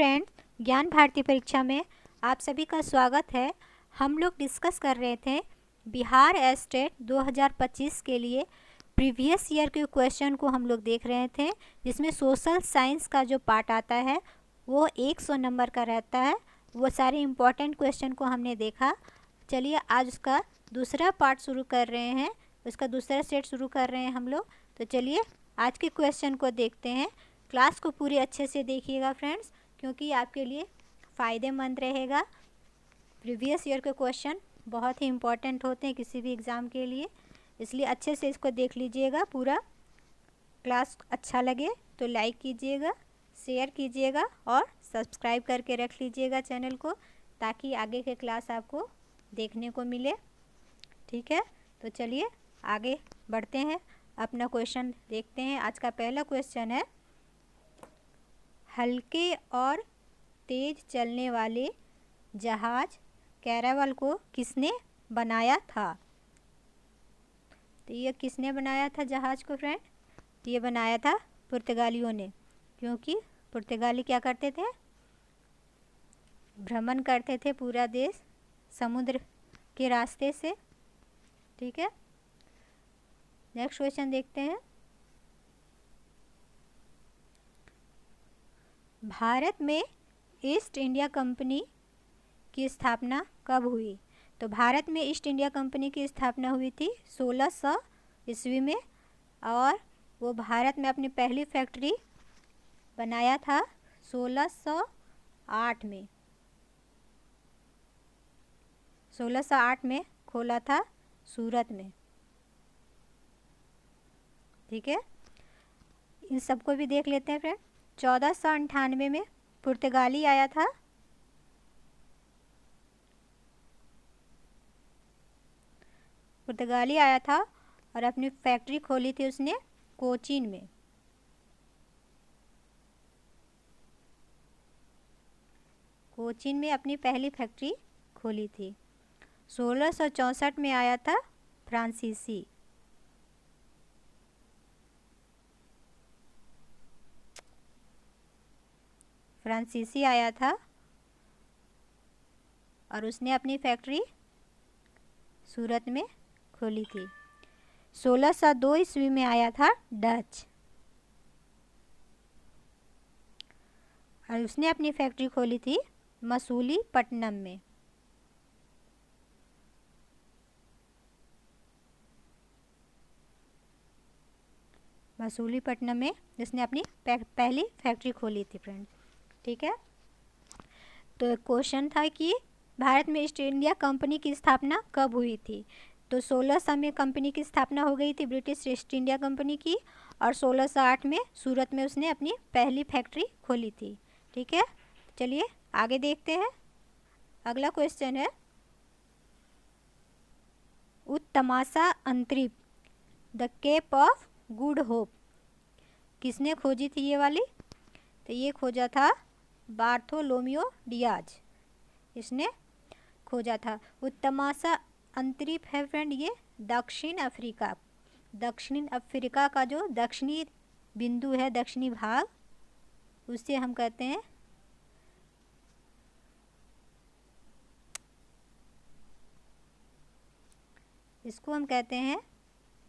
Friends, ज्ञान भारती परीक्षा में आप सभी का स्वागत है। हम लोग डिस्कस कर रहे थे बिहार स्टेट 2025 के लिए प्रीवियस ईयर के क्वेश्चन को हम लोग देख रहे थे, जिसमें सोशल साइंस का जो पार्ट आता है वो 100 नंबर का रहता है। वो सारे इम्पोर्टेंट क्वेश्चन को हमने देखा। चलिए आज उसका दूसरा पार्ट शुरू कर रहे हैं, उसका दूसरा सेट शुरू कर रहे हैं हम लोग। तो चलिए आज के क्वेश्चन को देखते हैं। क्लास को पूरी अच्छे से देखिएगा फ्रेंड्स, क्योंकि आपके लिए फ़ायदेमंद रहेगा। प्रीवियस ईयर के क्वेश्चन बहुत ही इम्पोर्टेंट होते हैं किसी भी एग्ज़ाम के लिए, इसलिए अच्छे से इसको देख लीजिएगा पूरा। क्लास अच्छा लगे तो लाइक कीजिएगा, शेयर कीजिएगा और सब्सक्राइब करके रख लीजिएगा चैनल को, ताकि आगे के क्लास आपको देखने को मिले। ठीक है, तो चलिए आगे बढ़ते हैं, अपना क्वेश्चन देखते हैं। आज का पहला क्वेश्चन है, हल्के और तेज़ चलने वाले जहाज कैरावल को किसने बनाया था? तो ये किसने बनाया था जहाज़ को फ्रेंड? ये बनाया था पुर्तगालियों ने, क्योंकि पुर्तगाली क्या करते थे? भ्रमण करते थे पूरा देश समुद्र के रास्ते से। ठीक है, नेक्स्ट क्वेश्चन देखते हैं। भारत में ईस्ट इंडिया कंपनी की स्थापना कब हुई? तो भारत में ईस्ट इंडिया कंपनी की स्थापना हुई थी 1600 ईस्वी में, और वो भारत में अपनी पहली फैक्ट्री बनाया था 1608 में। 1608 में खोला था सूरत में। ठीक है, इन सबको भी देख लेते हैं फ्रेंड। 1498 में पुर्तगाली आया था। पुर्तगाली आया था और अपनी फैक्ट्री खोली थी उसने कोचीन में। कोचीन में अपनी पहली फैक्ट्री खोली थी। 1664 में आया था फ्रांसीसी। फ्रांसीसी आया था और उसने अपनी फैक्ट्री सूरत में खोली थी। 1602 ईस्वी में आया था डच, और उसने अपनी फैक्ट्री खोली थी मसूलीपट्टनम में। मसूलीपट्टनम में जिसने अपनी पहली फैक्ट्री खोली थी फ्रेंड। ठीक है, तो क्वेश्चन था कि भारत में ईस्ट इंडिया कंपनी की स्थापना कब हुई थी? तो 1600 में कंपनी की स्थापना हो गई थी, ब्रिटिश ईस्ट इंडिया कंपनी की, और 1608 में सूरत में उसने अपनी पहली फैक्ट्री खोली थी। ठीक है, चलिए आगे देखते हैं। अगला क्वेश्चन है, उत्तमासा अंतरिप the cape of good hope किसने खोजी थी ये वाली? तो ये खोजा था बार्थोलोमियो डियाज, इसने खोजा था। उत्तमासा अंतरिप है फ्रेंड, ये दक्षिण अफ्रीका का जो दक्षिणी बिंदु है, दक्षिणी भाग, उसे हम कहते हैं इसको हम कहते हैं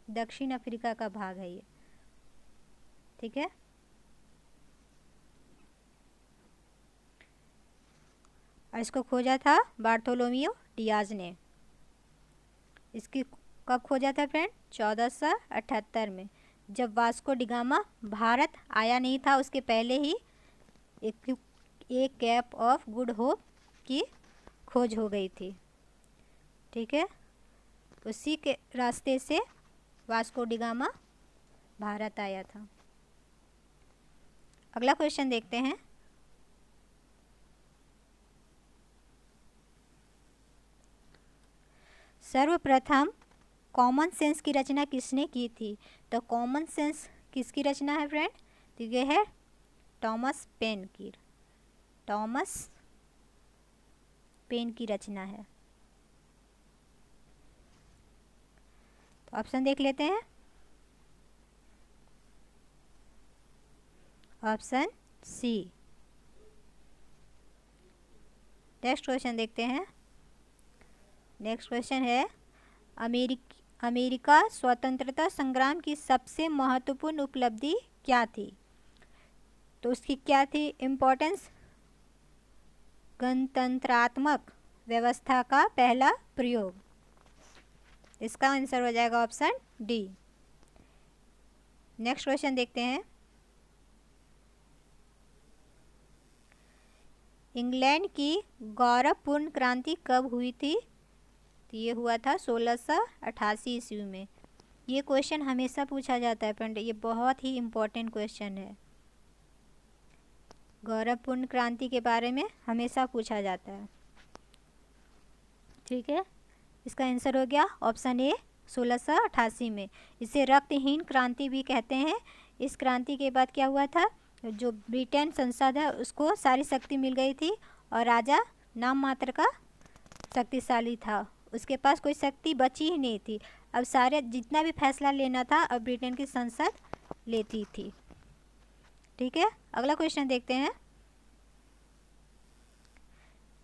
दक्षिण अफ्रीका का भाग है ये। ठीक है, और इसको खोजा था बार्थोलोमियो डियाज ने। इसकी कब खोजा था फ्रेंड? 1478 में, जब वास्को डिगामा भारत आया नहीं था, उसके पहले ही एक कैप ऑफ गुड होप की खोज हो गई थी। ठीक है, उसी के रास्ते से वास्को डिगामा भारत आया था। अगला क्वेश्चन देखते हैं। सर्वप्रथम कॉमन सेंस की रचना किसने की थी? तो कॉमन सेंस किसकी रचना है फ्रेंड? तो ये है टॉमस पेन की। टॉमस पेन की रचना है। तो ऑप्शन देख लेते हैं। ऑप्शन सी, नेक्स्ट क्वेश्चन देखते हैं। नेक्स्ट क्वेश्चन है अमेरिका स्वतंत्रता संग्राम की सबसे महत्वपूर्ण उपलब्धि क्या थी? तो उसकी क्या थी इम्पोर्टेंस? गणतंत्रात्मक व्यवस्था का पहला प्रयोग। इसका आंसर हो जाएगा ऑप्शन डी। नेक्स्ट क्वेश्चन देखते हैं। इंग्लैंड की गौरवपूर्ण क्रांति कब हुई थी? तो ये हुआ था 1688 ईस्वी में। ये क्वेश्चन हमेशा पूछा जाता है फ्रेंड, ये बहुत ही इम्पोर्टेंट क्वेश्चन है। गौरवपूर्ण क्रांति के बारे में हमेशा पूछा जाता है। ठीक है, इसका आंसर हो गया ऑप्शन ए 1688 में। इसे रक्तहीन क्रांति भी कहते हैं। इस क्रांति के बाद क्या हुआ था, जो ब्रिटेन संसद है उसको सारी शक्ति मिल गई थी और राजा नाम मात्र का शक्तिशाली था, उसके पास कोई शक्ति बची ही नहीं थी। अब सारे जितना भी फैसला लेना था अब ब्रिटेन की संसद लेती थी। ठीक है, अगला क्वेश्चन देखते हैं।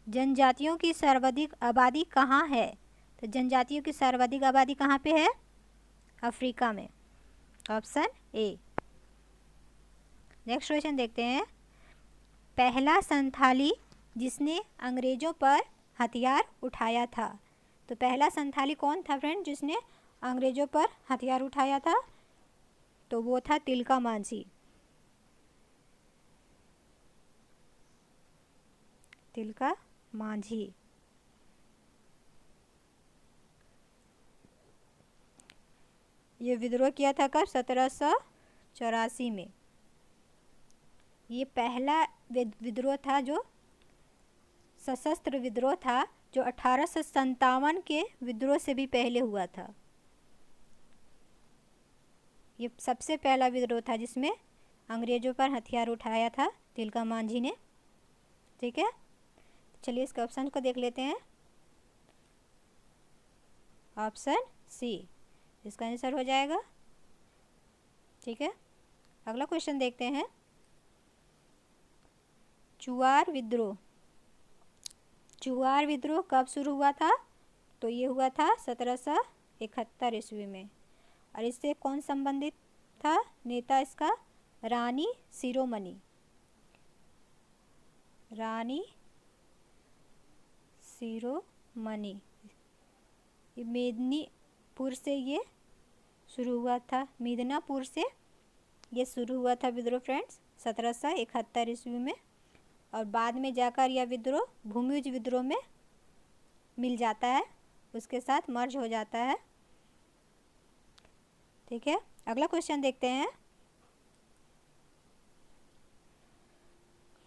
जनजातियों की सर्वाधिक आबादी कहाँ है? तो जनजातियों की सर्वाधिक आबादी कहाँ पे है? अफ्रीका में, ऑप्शन ए। नेक्स्ट क्वेश्चन देखते हैं। पहला संथाली जिसने अंग्रेजों पर हथियार उठाया था। तो पहला संथाली कौन था फ्रेंड जिसने अंग्रेजों पर हथियार उठाया था? तो वो था तिलका मांझी। तिलका मांझी। ये विद्रोह किया था कब? 1784 में। ये पहला विद्रोह था जो सशस्त्र विद्रोह था, जो 1857 के विद्रोह से भी पहले हुआ था। ये सबसे पहला विद्रोह था जिसमें अंग्रेजों पर हथियार उठाया था तिलका मांझी ने। ठीक है, चलिए इसके ऑप्शन को देख लेते हैं। ऑप्शन सी इसका आंसर हो जाएगा। ठीक है, अगला क्वेश्चन देखते हैं। चुआर विद्रोह। चुआर विद्रोह कब शुरू हुआ था? तो ये हुआ था 1771 ईस्वी में। और इससे कौन संबंधित था नेता इसका? रानी शिरोमणि। रानी शिरोमणि। ये मेदिनीपुर से ये शुरू हुआ था, मिदनापुर से ये शुरू हुआ था विद्रोह फ्रेंड्स 1771 ईस्वी में। और बाद में जाकर यह विद्रोह भूमिज विद्रोह में मिल जाता है, उसके साथ मर्ज हो जाता है। ठीक है, अगला क्वेश्चन देखते हैं।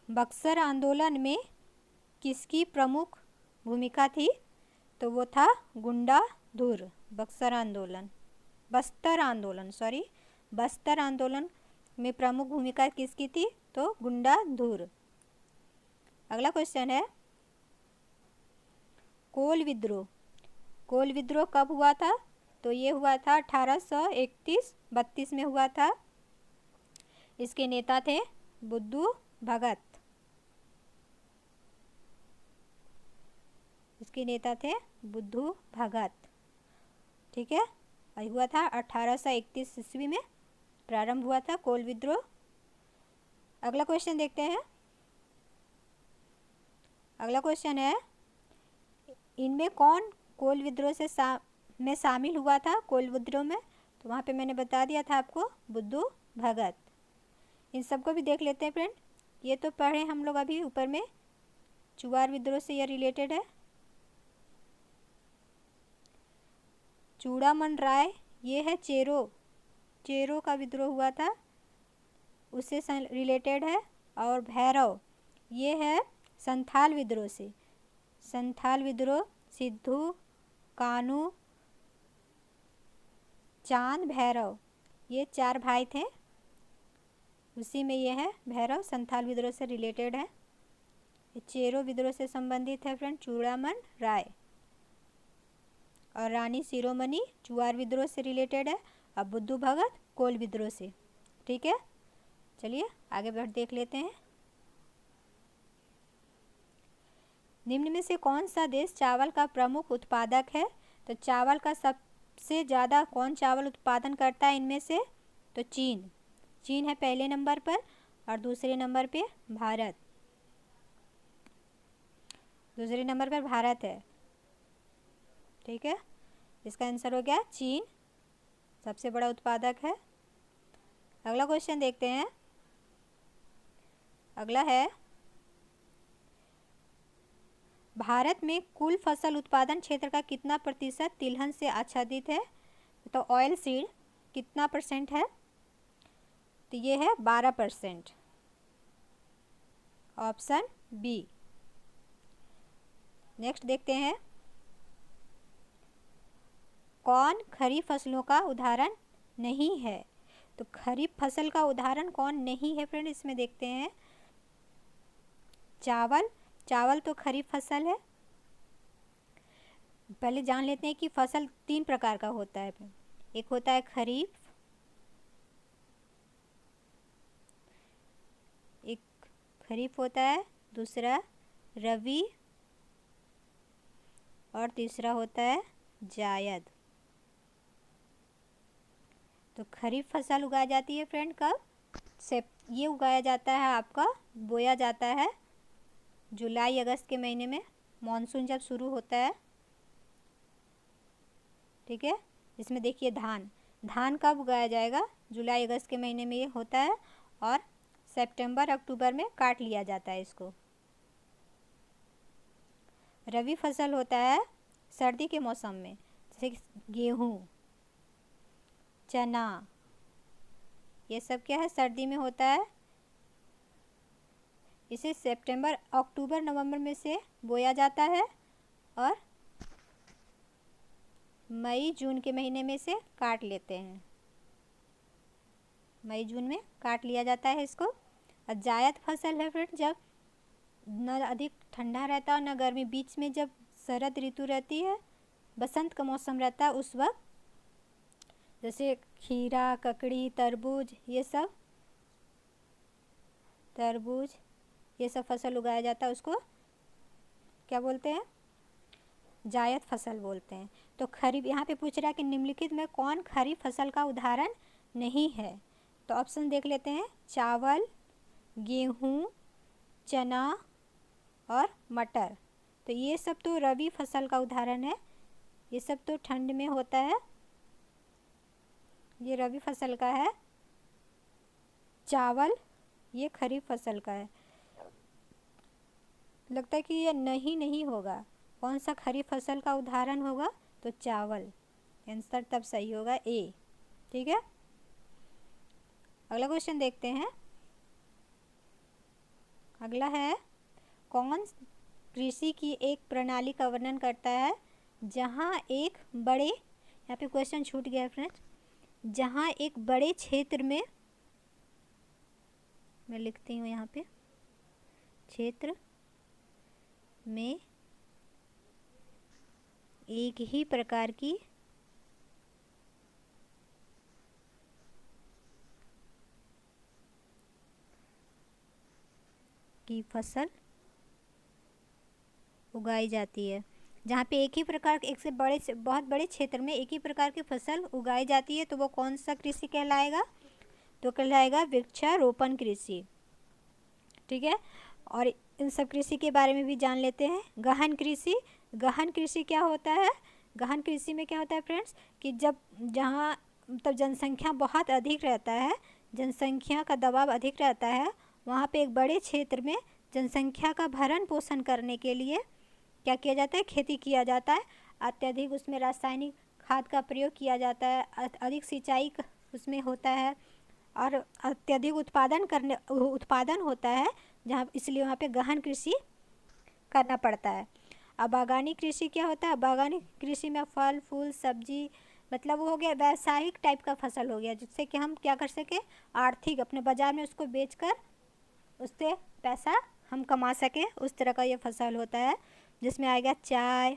बक्सर आंदोलन में किसकी प्रमुख भूमिका थी? तो वो था गुंडाधुर। बक्सर आंदोलन में प्रमुख भूमिका किसकी थी? तो गुंडाधुर। अगला क्वेश्चन है कोल विद्रोह। कोल विद्रोह कब हुआ था? तो ये हुआ था 1831-32 में हुआ था। इसके नेता थे बुद्धू भगत। इसके नेता थे बुद्धू भगत। ठीक है, और हुआ था 1831 ईस्वी में प्रारंभ हुआ था कोल विद्रोह। अगला क्वेश्चन देखते हैं। अगला क्वेश्चन है इनमें कौन कोल विद्रोह से में शामिल हुआ था? कोल विद्रोह में तो वहाँ पे मैंने बता दिया था आपको, बुद्धू भगत। इन सबको भी देख लेते हैं फ्रेंड। ये तो पढ़े हम लोग अभी ऊपर में, चुआर विद्रोह से यह रिलेटेड है। चूड़ामन राय ये है चेरो का विद्रोह हुआ था, उससे रिलेटेड है। और भैरव ये है संथाल विद्रोह से। संथाल विद्रोह सिद्धू, कानू, चांद, भैरव ये 4 भाई थे, उसी में ये है भैरव, संथाल विद्रोह से रिलेटेड है। ये चेरो विद्रोह से संबंधित है फ्रेंड चूड़ामन राय। और रानी शिरोमणि चुआर विद्रोह से रिलेटेड है। अब बुद्धू भगत कोल विद्रोह से। ठीक है, चलिए आगे बढ़ देख लेते हैं। निम्न में से कौन सा देश चावल का प्रमुख उत्पादक है? तो चावल का सबसे ज़्यादा कौन चावल उत्पादन करता है इनमें से? तो चीन। चीन है पहले नंबर पर और दूसरे नंबर पे भारत। दूसरे नंबर पर भारत है। ठीक है, इसका आंसर हो गया चीन सबसे बड़ा उत्पादक है। अगला क्वेश्चन देखते हैं। अगला है, भारत में कुल फसल उत्पादन क्षेत्र का कितना प्रतिशत तिलहन से आच्छादित है? तो ऑयल सीड कितना परसेंट है? तो ये है 12%, ऑप्शन बी। नेक्स्ट देखते हैं, कौन खरीफ फसलों का उदाहरण नहीं है? तो खरीफ फसल का उदाहरण कौन नहीं है फ्रेंड, इसमें देखते हैं। चावल। चावल तो खरीफ फसल है। पहले जान लेते हैं कि फसल 3 प्रकार का होता है। एक होता है खरीफ, एक खरीफ होता है, दूसरा रबी और तीसरा होता है जायद। तो खरीफ फसल उगाई जाती है फ्रेंड कब? से ये उगाया जाता है, आपका बोया जाता है जुलाई अगस्त के महीने में, मानसून जब शुरू होता है। ठीक है, इसमें देखिए धान। धान कब उगाया जाएगा? जुलाई अगस्त के महीने में ये होता है और सितंबर अक्टूबर में काट लिया जाता है इसको। रबी फसल होता है सर्दी के मौसम में, जैसे गेहूँ, चना, ये सब क्या है सर्दी में होता है। इसे सितंबर अक्टूबर नवंबर में से बोया जाता है और मई जून के महीने में से काट लेते हैं। मई जून में काट लिया जाता है इसको। और जायद फसल है फ्रेंड, जब न अधिक ठंडा रहता और न गर्मी, बीच में जब शरद ऋतु रहती है, बसंत का मौसम रहता है, उस वक्त जैसे खीरा, ककड़ी, तरबूज, ये सब तरबूज ये सब फसल उगाया जाता है, उसको क्या बोलते हैं? जायद फसल बोलते हैं। तो खरीफ यहाँ पे पूछ रहा है कि निम्नलिखित में कौन खरीफ फसल का उदाहरण नहीं है? तो ऑप्शन देख लेते हैं। चावल, गेहूँ, चना और मटर। तो ये सब तो रबी फसल का उदाहरण है, ये सब तो ठंड में होता है, ये रबी फसल का है। चावल ये खरीफ फसल का है। लगता है कि ये नहीं होगा। कौन सा खरीफ फसल का उदाहरण होगा? तो चावल। आंसर तब सही होगा ए। ठीक है, अगला क्वेश्चन देखते हैं। अगला है, कौन कृषि की एक प्रणाली का वर्णन करता है जहाँ एक बड़े, यहाँ पे क्वेश्चन छूट गया है फ्रेंड्स, जहाँ एक बड़े क्षेत्र में, मैं लिखती हूँ यहाँ पे, क्षेत्र में एक ही प्रकार की फसल उगाई जाती है। जहाँ पे एक ही प्रकार, एक से बड़े से बहुत बड़े क्षेत्र में एक ही प्रकार की फसल उगाई जाती है, तो वो कौन सा कृषि कहलाएगा? तो कहलाएगा वृक्षारोपण कृषि। ठीक है, और इन सब कृषि के बारे में भी जान लेते हैं। गहन कृषि। गहन कृषि क्या होता है? गहन कृषि में क्या होता है फ्रेंड्स कि जब जहाँ मतलब जनसंख्या बहुत अधिक रहता है, जनसंख्या का दबाव अधिक रहता है, वहाँ पे एक बड़े क्षेत्र में जनसंख्या का भरण पोषण करने के लिए क्या किया जाता है? खेती किया जाता है। अत्यधिक उसमें रासायनिक खाद का प्रयोग किया जाता है, अधिक सिंचाई उसमें होता है और अत्यधिक उत्पादन होता है, जहाँ इसलिए वहाँ पे गहन कृषि करना पड़ता है। अब बागानी कृषि क्या होता है? बागानी कृषि में फल फूल सब्जी, मतलब वो हो गया व्यावसायिक टाइप का फसल हो गया, जिससे कि हम क्या कर सके? आर्थिक अपने बाजार में उसको बेचकर उससे पैसा हम कमा सके, उस तरह का ये फसल होता है, जिसमें आएगा चाय,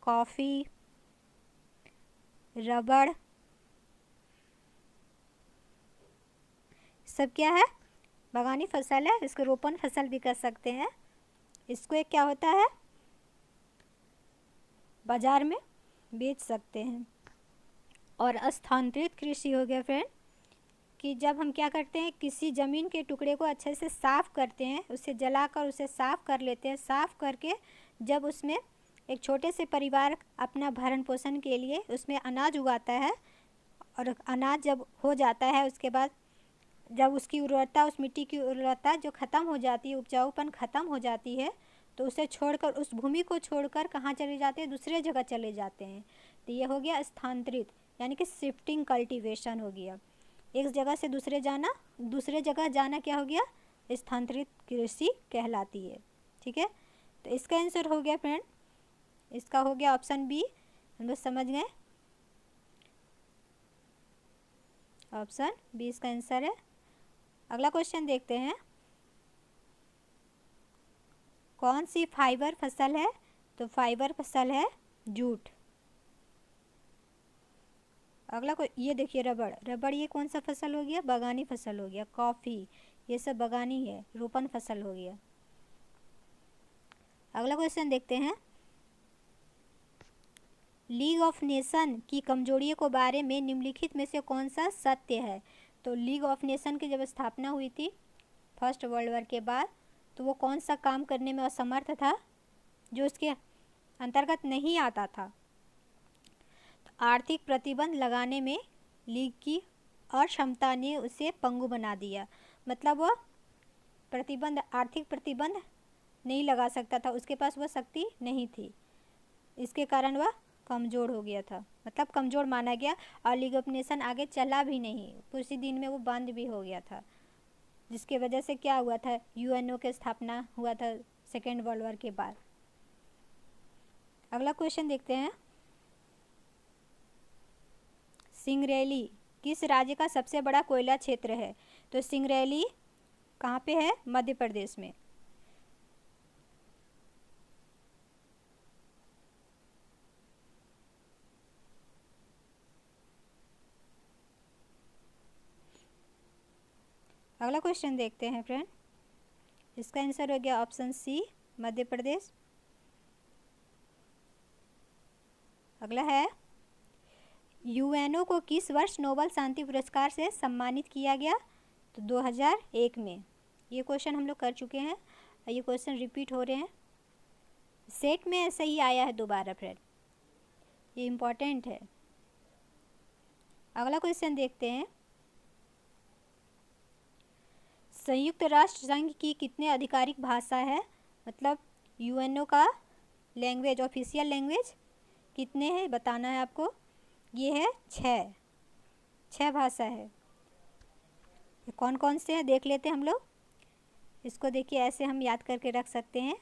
कॉफ़ी, रबड़, सब क्या है? बागानी फसल है, इसको रोपण फसल भी कर सकते हैं। इसको एक क्या होता है, बाजार में बेच सकते हैं। और स्थानांतरित कृषि हो गया फ्रेंड कि जब हम क्या करते हैं, किसी ज़मीन के टुकड़े को अच्छे से साफ़ करते हैं, उसे जलाकर उसे साफ़ कर लेते हैं। साफ़ करके जब उसमें एक छोटे से परिवार अपना भरण पोषण के लिए उसमें अनाज उगाता है, और अनाज जब हो जाता है उसके बाद जब उसकी उर्वरता, उस मिट्टी की उर्वरता जो ख़त्म हो जाती है, उपजाऊपन ख़त्म हो जाती है, तो उसे छोड़कर, उस भूमि को छोड़कर कहाँ चले जाते हैं, दूसरे जगह चले जाते हैं। तो ये हो गया स्थानांतरित, यानी कि शिफ्टिंग कल्टीवेशन हो गया। एक जगह से दूसरे जगह जाना क्या हो गया, स्थानांतरित कृषि कहलाती है। ठीक है, तो इसका आंसर हो गया फ्रेंड, इसका हो गया ऑप्शन बी। हम लोग समझ गए, ऑप्शन बी इसका आंसर है। अगला क्वेश्चन देखते हैं, कौन सी फाइबर फसल है, तो फाइबर फसल है जूट। अगला को ये देखिए, रबड़ ये कौन सा फसल हो गया, बागानी फसल हो गया। कॉफ़ी ये सब बागानी है, रोपण फसल हो गया। अगला क्वेश्चन देखते हैं, लीग ऑफ नेशन की कमजोरियों के बारे में निम्नलिखित में से कौन सा सत्य है। तो लीग ऑफ नेशन की जब स्थापना हुई थी फर्स्ट वर्ल्ड वॉर के बाद, तो वो कौन सा काम करने में असमर्थ था, जो उसके अंतर्गत नहीं आता था। तो आर्थिक प्रतिबंध लगाने में लीग की अक्षमता ने उसे पंगु बना दिया। मतलब वह आर्थिक प्रतिबंध नहीं लगा सकता था, उसके पास वह शक्ति नहीं थी, इसके कारण वह कमज़ोर हो गया था, मतलब कमज़ोर माना गया। और लीग ऑफ नेशन आगे चला भी नहीं, कुछ ही दिन में वो बंद भी हो गया था, जिसके वजह से क्या हुआ था, यूएनओ के स्थापना हुआ था सेकेंड वर्ल्ड वॉर के बाद। अगला क्वेश्चन देखते हैं, सिंगरैली किस राज्य का सबसे बड़ा कोयला क्षेत्र है। तो सिंगरैली कहाँ पे है, मध्य प्रदेश में। अगला क्वेश्चन देखते हैं फ्रेंड, इसका आंसर हो गया ऑप्शन सी, मध्य प्रदेश। अगला है, यूएनओ को किस वर्ष नोबेल शांति पुरस्कार से सम्मानित किया गया। तो 2001 में। ये क्वेश्चन हम लोग कर चुके हैं और ये क्वेश्चन रिपीट हो रहे हैं, सेट में ऐसा ही आया है दोबारा फ्रेंड, ये इम्पॉर्टेंट है। अगला क्वेश्चन देखते हैं, संयुक्त राष्ट्र संघ की कितने आधिकारिक भाषा है। मतलब यूएनओ का लैंग्वेज, ऑफिशियल लैंग्वेज कितने हैं बताना है आपको। ये है 6 भाषा है। ये कौन कौन से हैं देख लेते हैं हम लोग। इसको देखिए, ऐसे हम याद करके रख सकते हैं,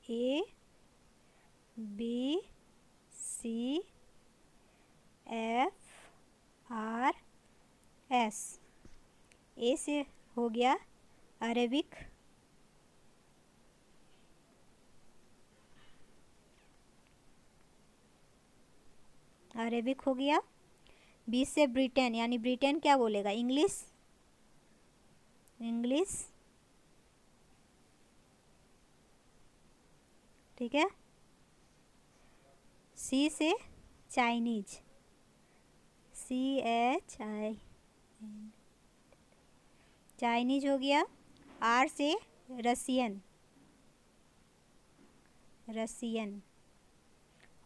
A B C F R S। ए से हो गया अरेबिक, हो गया। बी से ब्रिटेन, यानी ब्रिटेन क्या बोलेगा, इंग्लिश। ठीक है। सी से चाइनीज, CHI, चाइनीज हो गया। आर से रसियन,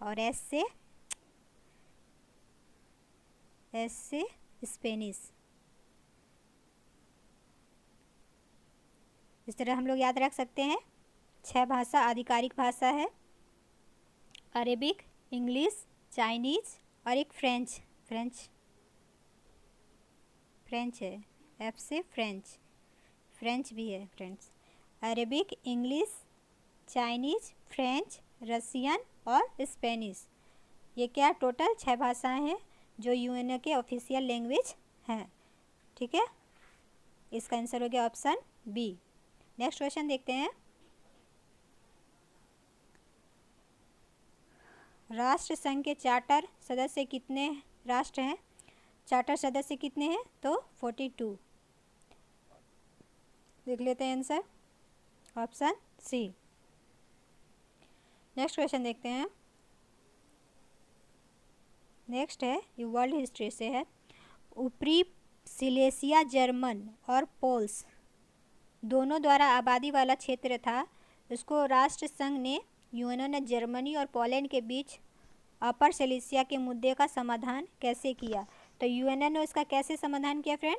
और एस से स्पेनिश। इस तरह हम लोग याद रख सकते हैं। 6 भाषा आधिकारिक भाषा है, अरेबिक, इंग्लिश, चाइनीज और एक फ्रेंच है, F से फ्रेंच भी है friends. Arabic, English, Chinese, French, Russian और स्पेनिश, ये क्या टोटल 6 भाषाएं हैं जो यूएनओ के ऑफिशियल लैंग्वेज हैं। ठीक है, इसका आंसर हो गया ऑप्शन बी। नेक्स्ट क्वेश्चन देखते हैं, राष्ट्र संघ के चार्टर सदस्य कितने राष्ट्र हैं। चार्टर सदस्य कितने हैं, तो 42। देख लेते हैं answer, option C. Next question देखते हैं। नेक्स्ट है, ये वर्ल्ड हिस्ट्री से है। ऊपरी सिलेसिया जर्मन और पोल्स दोनों द्वारा आबादी वाला क्षेत्र था। उसको राष्ट्र संघ ने, यूएनओ ने जर्मनी और पोलैंड के बीच अपर सिलेसिया के मुद्दे का समाधान कैसे किया? तो यूएनओ ने इसका कैसे समाधान किया फ्रेंड?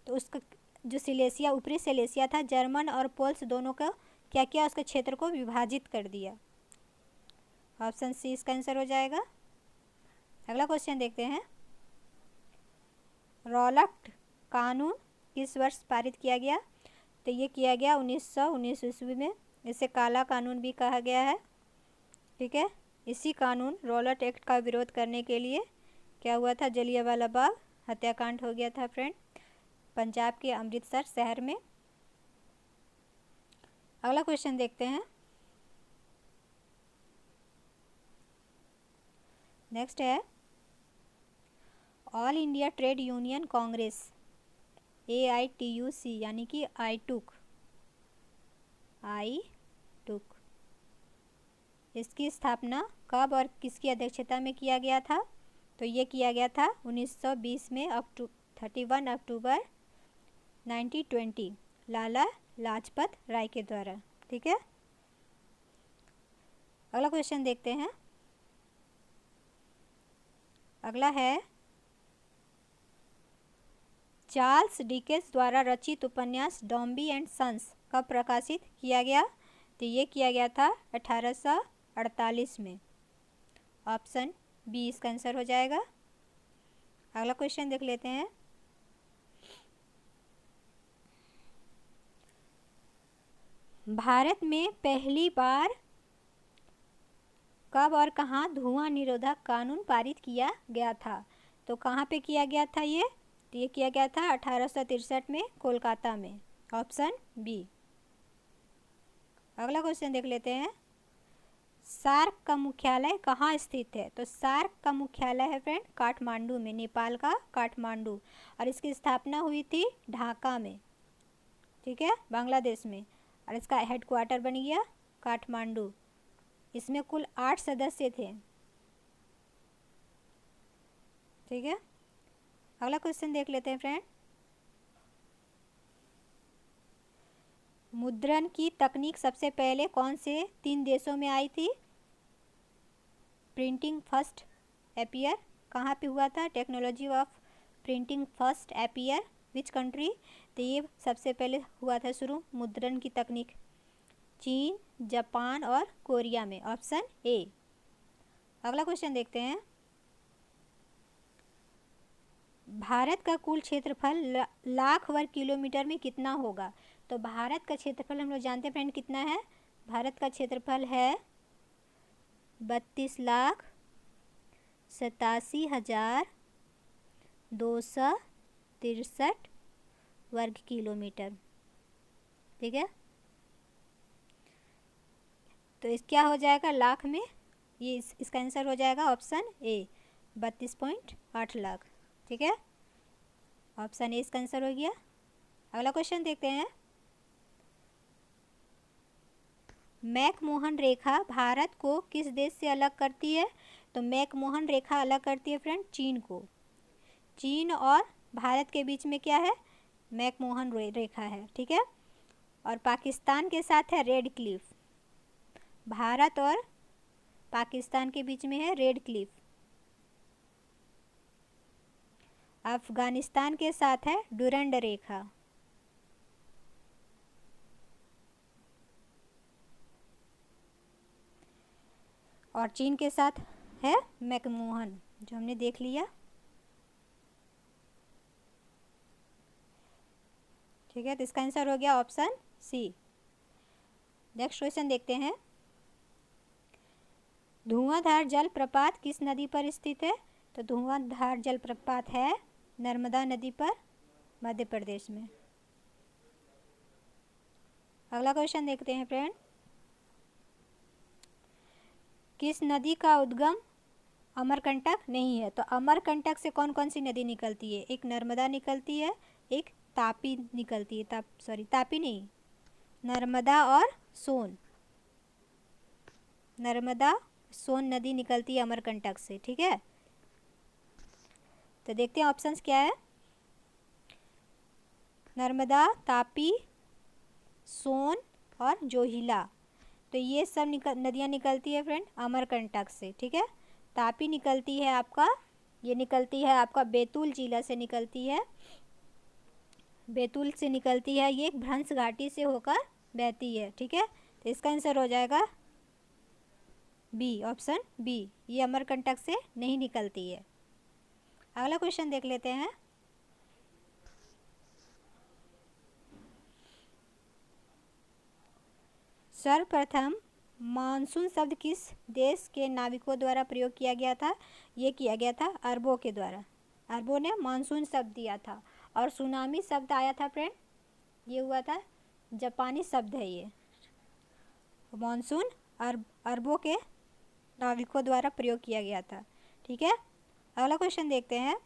तो उसका जो सिलेसिया, ऊपरी सिलेसिया था, जर्मन और पोल्स दोनों को क्या किया? उसके क्षेत्र को विभाजित कर दिया। ऑप्शन सी इसका आंसर हो जाएगा। अगला क्वेश्चन देखते हैं। रॉलट कानून किस वर्ष पारित किया गया? तो ये किया गया 1919 ईस्वी में। इसे काला कानून भी कहा गया है। ठीक है, इसी कानून रॉलट एक्ट का विरोध करने के लिए क्या हुआ था? जलियांवाला बाग हत्याकांड हो गया था फ्रेंड, पंजाब के अमृतसर शहर में। अगला क्वेश्चन देखते हैं। नेक्स्ट है, all India trade union Congress AITUC यानी कि आईटूक इसकी स्थापना कब और किसकी अध्यक्षता में किया गया था? तो ये किया गया था 1920 में 31 अक्टूबर 1920 लाला लाजपत राय के द्वारा। ठीक है, अगला क्वेश्चन देखते हैं। अगला है, चार्ल्स डिकेंस द्वारा रचित उपन्यास डॉम्बी एंड सन्स कब प्रकाशित किया गया? तो ये किया गया था 1848 में। ऑप्शन बी इसका आंसर हो जाएगा। अगला क्वेश्चन देख लेते हैं। भारत में पहली बार कब और कहाँ धुआं निरोधक कानून पारित किया गया था? तो कहाँ पे किया गया था ये? तो ये किया गया था 1863 में कोलकाता में। Option B. अगला क्वेश्चन देख लेते हैं। सार्क का मुख्यालय कहाँ स्थित है? तो सार्क का मुख्यालय है फ्रेंड काठमांडू में, नेपाल का काठमांडू। और इसकी स्थापना हुई थी ढाका में, ठीक है, बांग्लादेश में। और इसका हेडक्वार्टर बन गया काठमांडू। इसमें कुल 8 सदस्य थे। ठीक है, अगला क्वेश्चन देख लेते हैं फ्रेंड। मुद्रण की तकनीक सबसे पहले कौन से 3 देशों में आई थी? प्रिंटिंग फर्स्ट अपीयर कहाँ पे हुआ था? Technology of printing first appear which country? तो ये सबसे पहले हुआ था शुरू मुद्रण की तकनीक चीन, जापान और कोरिया में। Option A. अगला क्वेश्चन देखते हैं। भारत का कुल क्षेत्रफल लाख वर्ग किलोमीटर में कितना होगा? तो भारत का क्षेत्रफल हम लोग जानते हैं फ्रेंड कितना है? भारत का क्षेत्रफल है 32,87,263 वर्ग किलोमीटर। ठीक है, तो इस क्या हो जाएगा लाख में? ये इसका आंसर हो जाएगा ऑप्शन ए 32.8 लाख। ठीक है, ऑप्शन ए इसका आंसर हो गया। अगला क्वेश्चन देखते हैं। मैकमोहन रेखा भारत को किस देश से अलग करती है? तो मैकमोहन रेखा अलग करती है फ्रेंड चीन को। चीन और भारत के बीच में क्या है? मैकमोहन रेखा है। ठीक है, और पाकिस्तान के साथ है रेड क्लिफ। भारत और पाकिस्तान के बीच में है रेड क्लिफ। अफगानिस्तान के साथ है डुरंड रेखा। और चीन के साथ है मैकमोहन, जो हमने देख लिया। ठीक है, तो इसका आंसर हो गया ऑप्शन सी। नेक्स्ट क्वेश्चन देखते हैं। धुआंधार जलप्रपात किस नदी पर स्थित है? तो धुआंधार जलप्रपात है नर्मदा नदी पर, मध्य प्रदेश में। अगला क्वेश्चन देखते हैं फ्रेंड। किस नदी का उद्गम अमरकंटक नहीं है? तो अमरकंटक से कौन कौन सी नदी निकलती है? एक नर्मदा निकलती है, एक तापी निकलती है, तापी नहीं, नर्मदा और सोन। नर्मदा सोन नदी निकलती है अमरकंटक से, ठीक है। तो देखते हैं ऑप्शंस क्या है। नर्मदा, तापी, सोन और जोहिला। तो ये सब नदियाँ निकलती है फ्रेंड अमरकंटक से, ठीक है। तापी निकलती है आपका, ये निकलती है आपका बैतूल जिला से निकलती है, बैतूल से निकलती है, ये भ्रंश घाटी से होकर बहती है, ठीक है। तो इसका आंसर हो जाएगा बी, ऑप्शन बी, ये अमरकंटक से नहीं निकलती है। अगला क्वेश्चन देख लेते हैं। सर्वप्रथम मानसून शब्द किस देश के नाविकों द्वारा प्रयोग किया गया था? ये किया गया था अरबों के द्वारा। अरबों ने मानसून शब्द दिया था। और सुनामी शब्द आया था फ्रेंड, ये हुआ था जापानी शब्द है ये। मानसून अरबों के नाविकों द्वारा प्रयोग किया गया था, ठीक है। अगला क्वेश्चन देखते हैं।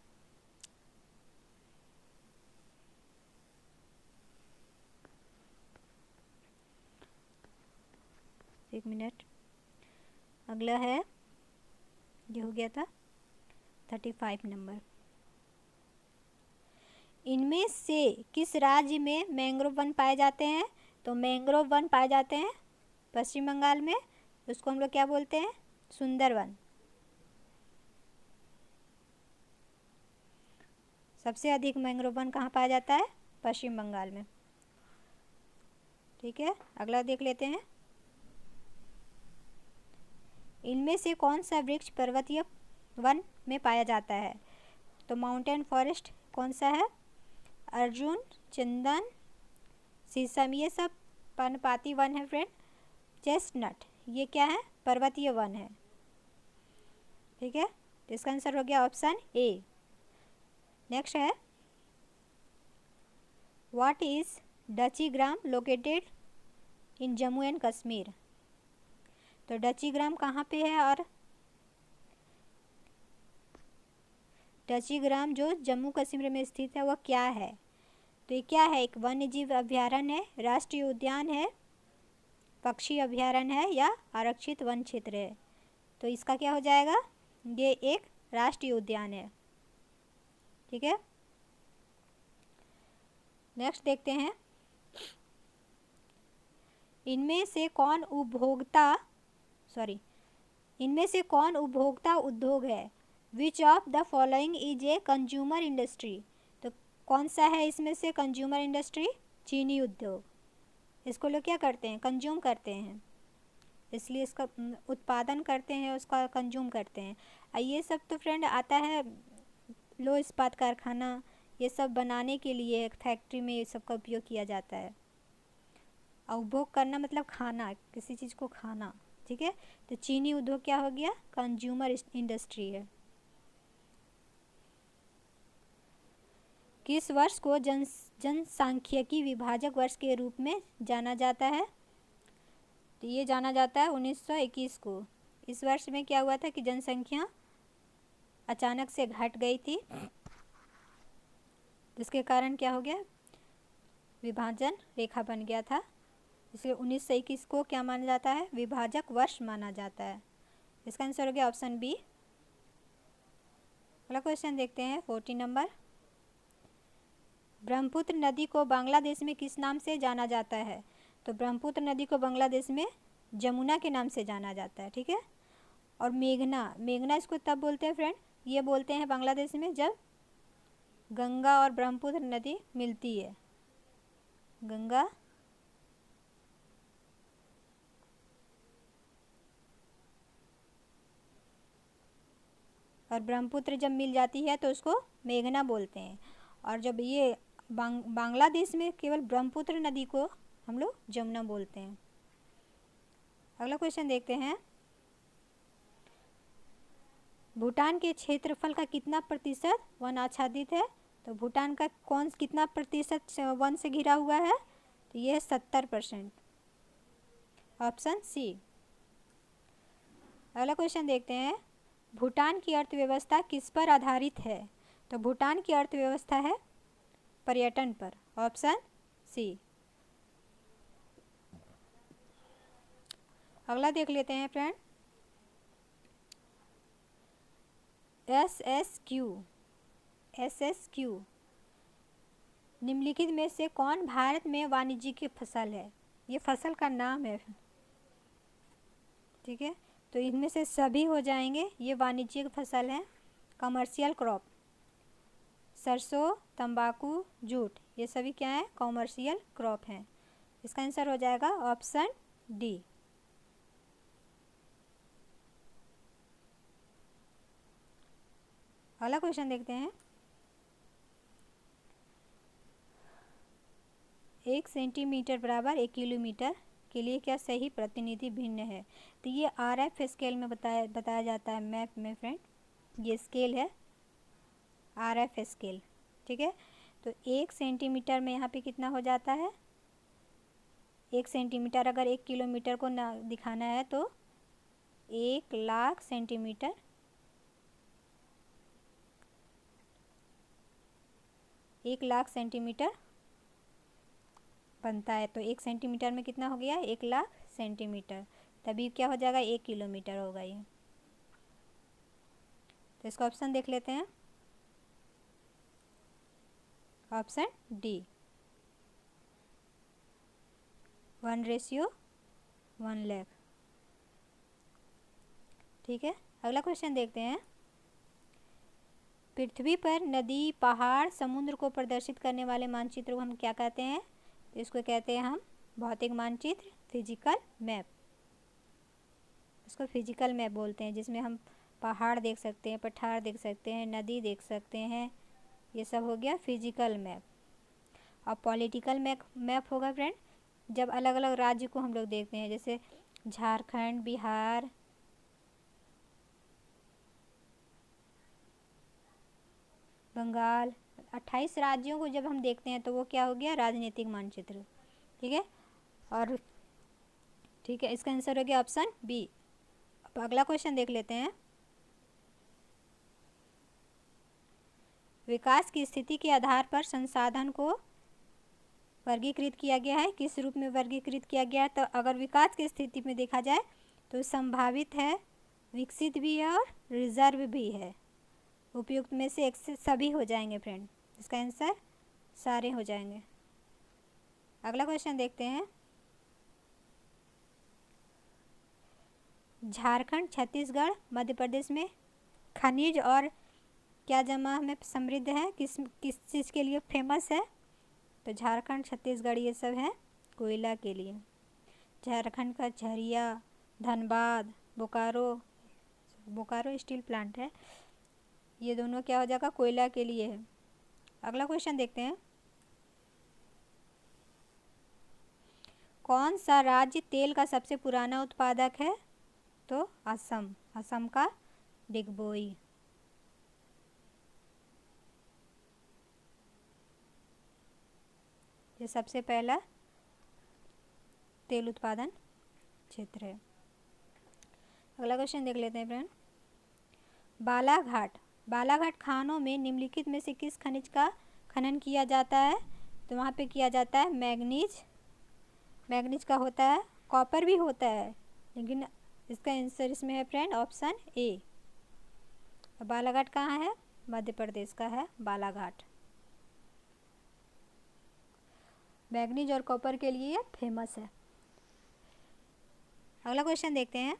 एक मिनट, अगला है, ये हो गया था 35 नंबर। इनमें से किस राज्य में मैंग्रोव वन पाए जाते हैं? तो मैंग्रोव वन पाए जाते हैं पश्चिम बंगाल में, उसको हम लोग क्या बोलते हैं? सुंदरवन। सबसे अधिक मैंग्रोव वन कहाँ पाया जाता है? पश्चिम बंगाल में, ठीक है। अगला देख लेते हैं। इनमें से कौन सा वृक्ष पर्वतीय वन में पाया जाता है? तो माउंटेन फॉरेस्ट कौन सा है? अर्जुन, चंदन, शीशम, ये सब पर्णपाती वन है फ्रेंड। चेस्टनट, ये क्या है? पर्वतीय वन है, ठीक है। तो इसका आंसर हो गया ऑप्शन ए। नेक्स्ट है, what is duchy gram located in Jammu and Kashmir? तो डची ग्राम कहाँ पे है? और डची ग्राम जो जम्मू कश्मीर में स्थित है वह क्या है? तो ये क्या है? एक वन्य जीव अभ्यारण्य है, राष्ट्रीय उद्यान है, पक्षी अभ्यारण्य है या आरक्षित वन क्षेत्र है? तो इसका क्या हो जाएगा? ये एक राष्ट्रीय उद्यान है, ठीक है। नेक्स्ट देखते हैं। इनमें से कौन उपभोक्ता उद्योग है? Which of the following is a consumer industry? तो कौन सा है इसमें से कंज्यूमर इंडस्ट्री? चीनी उद्योग। इसको लोग क्या करते हैं? कंज्यूम करते हैं, इसलिए इसका उत्पादन करते हैं, उसका कंज्यूम करते हैं। ये सब तो फ्रेंड आता है लो इस्पात कारखाना, ये सब बनाने के लिए फैक्ट्री में ये सब का उपयोग किया जाता है। उपभोग करना मतलब खाना, किसी चीज़ को खाना, ठीक है। तो चीनी उद्योग क्या हो गया? कंज्यूमर इंडस्ट्री है। किस वर्ष को जनसांख्यिकी विभाजक वर्ष के रूप में जाना जाता है? तो ये जाना जाता है 1921 को। इस वर्ष में क्या हुआ था कि जनसंख्या अचानक से घट गई थी, जिसके कारण क्या हो गया? विभाजन रेखा बन गया था, इसलिए 1921 को क्या माना जाता है? विभाजक वर्ष माना जाता है। इसका आंसर हो गया ऑप्शन बी। अगला क्वेश्चन देखते हैं 40 नंबर। ब्रह्मपुत्र नदी को बांग्लादेश में किस नाम से जाना जाता है? तो ब्रह्मपुत्र नदी को बांग्लादेश में जमुना के नाम से जाना जाता है, ठीक है। और मेघना इसको तब बोलते हैं फ्रेंड, ये बोलते हैं बांग्लादेश में जब गंगा और ब्रह्मपुत्र नदी मिलती है। गंगा और ब्रह्मपुत्र जब मिल जाती है तो उसको मेघना बोलते हैं। और जब ये बांग्लादेश में केवल ब्रह्मपुत्र नदी को हम लोग जमुना बोलते हैं। अगला क्वेश्चन देखते हैं। भूटान के क्षेत्रफल का कितना प्रतिशत वन आच्छादित है? तो भूटान का कितना प्रतिशत वन से घिरा हुआ है? तो ये है 70%, ऑप्शन सी। अगला क्वेश्चन देखते हैं। भूटान की अर्थव्यवस्था किस पर आधारित है? तो भूटान की अर्थव्यवस्था है पर्यटन पर, ऑप्शन सी। अगला देख लेते हैं फ्रेंड, SSQ निम्नलिखित में से कौन भारत में वाणिज्यिक फसल है? ये फसल का नाम है, ठीक है। तो इनमें से सभी हो जाएंगे, ये वाणिज्यिक फसल है। कमर्शियल क्रॉप, सरसों, तंबाकू, जूट, ये सभी क्या है? कॉमर्शियल क्रॉप हैं। इसका आंसर हो जाएगा ऑप्शन डी। अगला क्वेश्चन देखते हैं, 1 सेंटीमीटर बराबर 1 किलोमीटर के लिए क्या सही प्रतिनिधि भिन्न है? तो ये RF स्केल में बताया जाता है मैप में फ्रेंड, ये स्केल है RF स्केल, ठीक है। तो 1 सेंटीमीटर में यहाँ पे कितना हो जाता है? 1 सेंटीमीटर अगर 1 किलोमीटर को ना दिखाना है तो 1,00,000 सेंटीमीटर, 1,00,000 सेंटीमीटर बनता है। तो 1 सेंटीमीटर में कितना हो गया? 1,00,000 सेंटीमीटर, तभी क्या हो जाएगा? 1 किलोमीटर होगा ये। तो इसका ऑप्शन देख लेते हैं, ऑप्शन डी, 1:1,00,000, ठीक है। अगला क्वेश्चन देखते हैं, पृथ्वी पर नदी, पहाड़, समुद्र को प्रदर्शित करने वाले मानचित्र को हम क्या कहते हैं? तो इसको कहते हैं हम भौतिक मानचित्र, फिजिकल मैप। इसको फिजिकल मैप बोलते हैं, जिसमें हम पहाड़ देख सकते हैं, पठार देख सकते हैं, नदी देख सकते हैं, ये सब हो गया फिजिकल मैप। और पॉलिटिकल मैप होगा फ्रेंड, जब अलग अलग राज्य को हम लोग देखते हैं, जैसे झारखंड, बिहार, बंगाल, 28 राज्यों को जब हम देखते हैं तो वो क्या हो गया? राजनीतिक मानचित्र, ठीक है। और ठीक है, इसका आंसर हो गया ऑप्शन बी। अब अगला क्वेश्चन देख लेते हैं, विकास की स्थिति के आधार पर संसाधन को वर्गीकृत किया गया है। किस रूप में वर्गीकृत किया गया है? तो अगर विकास की स्थिति में देखा जाए तो संभावित है, विकसित भी है और रिजर्व भी है। उपयुक्त में से एक से सभी हो जाएंगे फ्रेंड, इसका आंसर सारे हो जाएंगे। अगला क्वेश्चन देखते हैं, झारखंड, छत्तीसगढ़, मध्य प्रदेश में खनिज और क्या जमा में समृद्ध है? किस चीज़ के लिए फेमस है? तो झारखंड, छत्तीसगढ़ ये सब है कोयला के लिए। झारखंड का झरिया, धनबाद, बोकारो स्टील प्लांट है, ये दोनों क्या हो जाएगा? कोयला के लिए है। अगला क्वेश्चन देखते हैं, कौन सा राज्य तेल का सबसे पुराना उत्पादक है? तो असम का डिगबोई। ये सबसे पहला तेल उत्पादन क्षेत्र है। अगला क्वेश्चन देख लेते हैं फ्रेंड, बालाघाट खानों में निम्नलिखित में से किस खनिज का खनन किया जाता है? तो वहाँ पे किया जाता है मैग्नीज का होता है, कॉपर भी होता है, लेकिन इसका आंसर इसमें है फ्रेंड ऑप्शन ए। बालाघाट कहाँ है? मध्य प्रदेश का है बालाघाट। मैग्नीज और कॉपर के लिए फेमस है। अगला क्वेश्चन देखते हैं,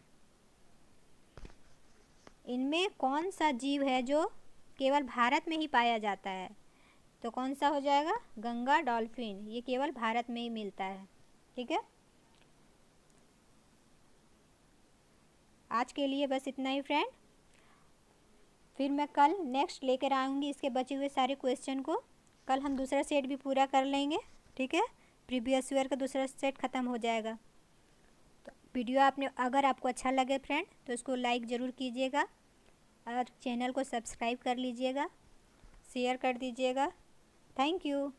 इनमें कौन सा जीव है जो केवल भारत में ही पाया जाता है? तो कौन सा हो जाएगा? गंगा डॉल्फिन, ये केवल भारत में ही मिलता है, ठीक है। आज के लिए बस इतना ही फ्रेंड, फिर मैं कल नेक्स्ट लेकर आऊँगी इसके बचे हुए सारे क्वेश्चन को। कल हम दूसरा सेट भी पूरा कर लेंगे, ठीक है। प्रीवियस ईयर का दूसरा सेट ख़त्म हो जाएगा। तो वीडियो अगर आपको अच्छा लगे फ्रेंड तो इसको लाइक ज़रूर कीजिएगा और चैनल को सब्सक्राइब कर लीजिएगा, शेयर कर दीजिएगा। Thank you.